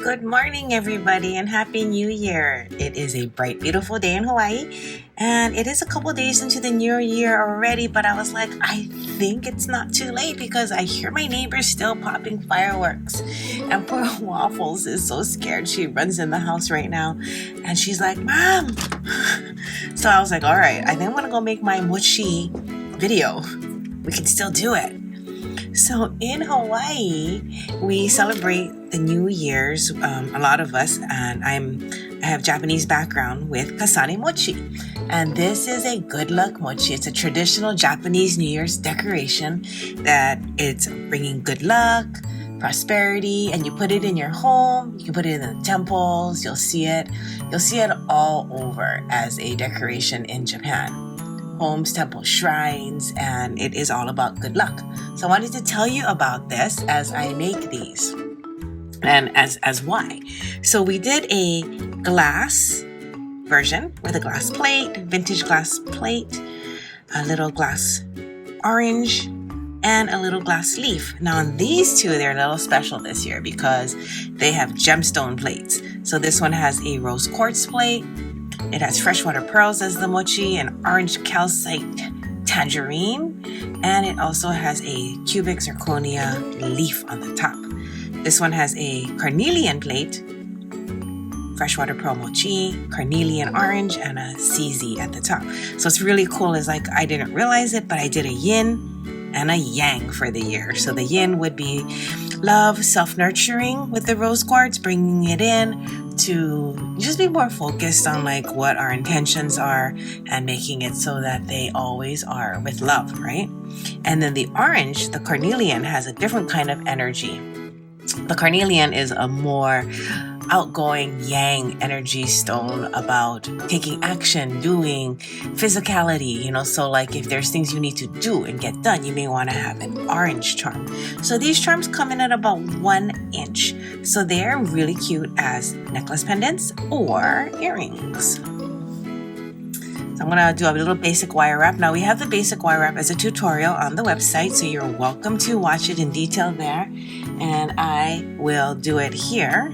Good morning, everybody, and Happy New Year. It is a bright, beautiful day in Hawaii, and it is a couple days into the new year already, but I was like, I think it's not too late because I hear my neighbors still popping fireworks, and poor Waffles is so scared. She runs in the house right now, and she's like, Mom! So I was like, all right, I think I'm going to go make my mochi video. We can still do it. So in Hawaii, we celebrate the New Year's, a lot of us, and I have Japanese background with Kasane Mochi. And this is a good luck mochi. It's a traditional Japanese New Year's decoration that it's bringing good luck, prosperity, and you put it in your home. You can put it in the temples. You'll see it all over as a decoration in Japan. Homes, temples, shrines, and it is all about good luck. So I wanted to tell you about this as I make these and as why. So we did a glass version with a glass plate, vintage glass plate, a little glass orange, and a little glass leaf. Now on these two, they're a little special this year because they have gemstone plates. So this one has a rose quartz plate. It has freshwater pearls as the mochi, an orange calcite tangerine, and it also has a cubic zirconia leaf on the top. This one has a carnelian plate, freshwater pearl mochi, carnelian orange, and a CZ at the top. So it's really cool. It's like I didn't realize it, but I did a yin and a yang for the year. So the yin would be love, self-nurturing with the rose quartz, bringing it in to just be more focused on like what our intentions are and making it so that they always are with love, right? And then the orange, the carnelian, has a different kind of energy. The carnelian is a more outgoing yang energy stone about taking action, doing physicality, so like if there's things you need to do and get done, you may want to have an orange charm. So these charms come in at about 1 inch. So they're really cute as necklace pendants or earrings. So I'm going to do a little basic wire wrap. Now we have the basic wire wrap as a tutorial on the website, so you're welcome to watch it in detail there. And I will do it here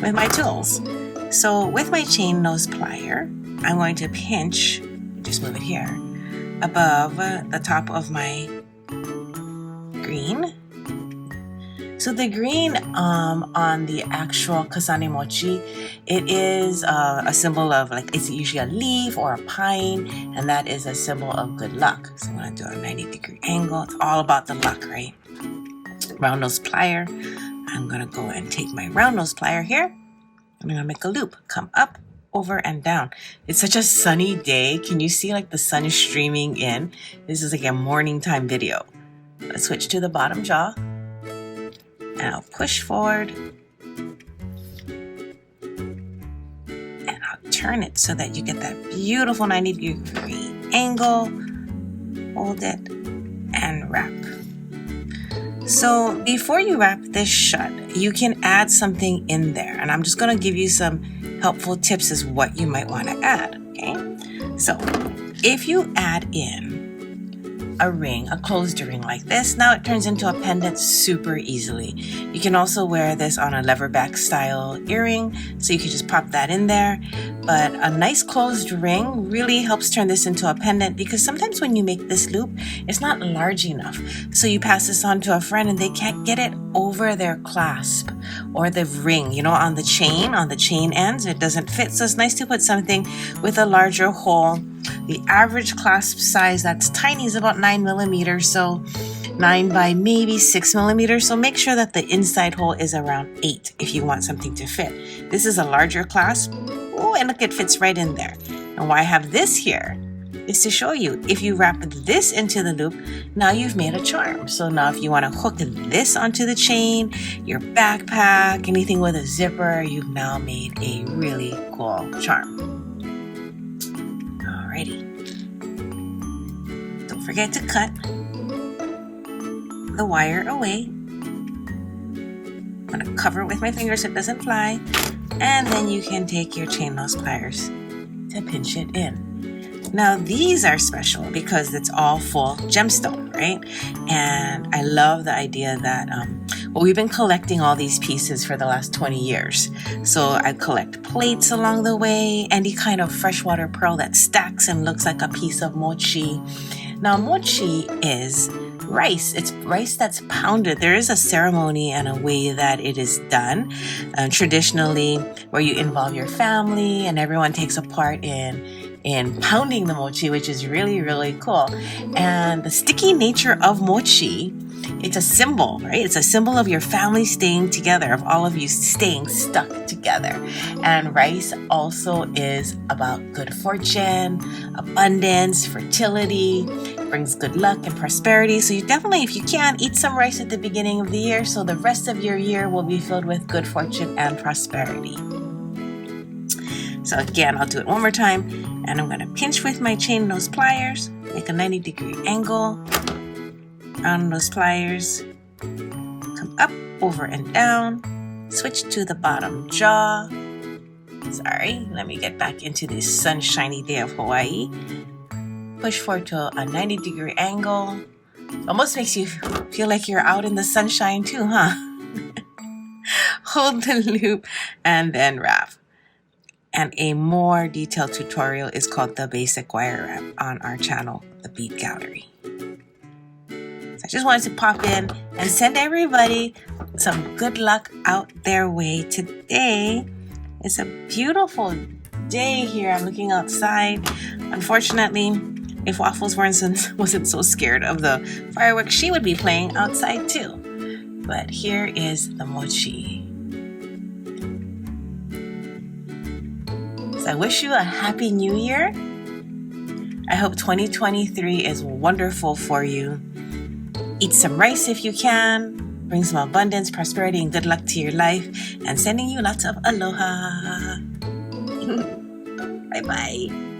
with my tools. So with my chain nose plier, I'm going to pinch, just move it here, above the top of my green. So the green on the actual Kasane Mochi, it is a symbol of like, it's usually a leaf or a pine, and that is a symbol of good luck. So I'm gonna do a 90-degree angle. It's all about the luck, right? Round nose plier. I'm gonna go and take my round nose plier here. I'm gonna make a loop, come up, over, and down. It's such a sunny day. Can you see like the sun is streaming in? This is like a morning time video. Let's switch to the bottom jaw. And I'll push forward. And I'll turn it so that you get that beautiful 90-degree angle. Hold it and wrap. So before you wrap this shut, you can add something in there. And I'm just going to give you some helpful tips as what you might want to add. Okay. So if you add in a ring, a closed ring like this, now it turns into a pendant super easily. You can also wear this on a leatherback style earring, so you can just pop that in there. But a nice closed ring really helps turn this into a pendant, because sometimes when you make this loop, it's not large enough. So you pass this on to a friend and they can't get it over their clasp or the ring, on the chain ends, it doesn't fit. So it's nice to put something with a larger hole. The average clasp size that's tiny is about 9 millimeters, so 9 by maybe 6 millimeters. So make sure that the inside hole is around 8 if you want something to fit. This is a larger clasp. Oh, and look, it fits right in there. And why I have this here is to show you, if you wrap this into the loop, now you've made a charm. So now if you want to hook this onto the chain, your backpack, anything with a zipper, you've now made a really cool charm. Alrighty. Don't forget to cut the wire away. I'm going to cover it with my fingers so it doesn't fly. And then you can take your chain nose pliers to pinch it in. Now these are special because it's all full gemstone, right? right? And I love the idea that well, we've been collecting all these pieces for the last 20 years. So I collect plates along the way, any kind of freshwater pearl that stacks and looks like a piece of mochi. Now, mochi is rice. It's rice that's pounded. There is a ceremony and a way that it is done, traditionally, where you involve your family and everyone takes a part in pounding the mochi, which is really, really cool. And the sticky nature of mochi, it's a symbol, right? It's a symbol of your family staying together, of all of you staying stuck together. And rice also is about good fortune, abundance, fertility, brings good luck and prosperity. So you definitely, if you can, eat some rice at the beginning of the year so the rest of your year will be filled with good fortune and prosperity. So again, I'll do it one more time, and I'm going to pinch with my chain nose pliers, make a 90-degree angle on those pliers, come up, over and down, switch to the bottom jaw. Sorry, let me get back into this sunshiny day of Hawaii. Push forward to a 90-degree angle. Almost makes you feel like you're out in the sunshine too, huh? Hold the loop and then wrap. And a more detailed tutorial is called the basic wire wrap on our channel, the Bead Gallery. So I just wanted to pop in and send everybody some good luck out their way today. It's a beautiful day here. I'm looking outside. Unfortunately, if Waffles wasn't so scared of the fireworks, she would be playing outside too. But here is the mochi. So I wish you a happy new year. I hope 2023 is wonderful for you. Eat some rice if you can. Bring some abundance, prosperity, and good luck to your life. And sending you lots of aloha. Bye-bye.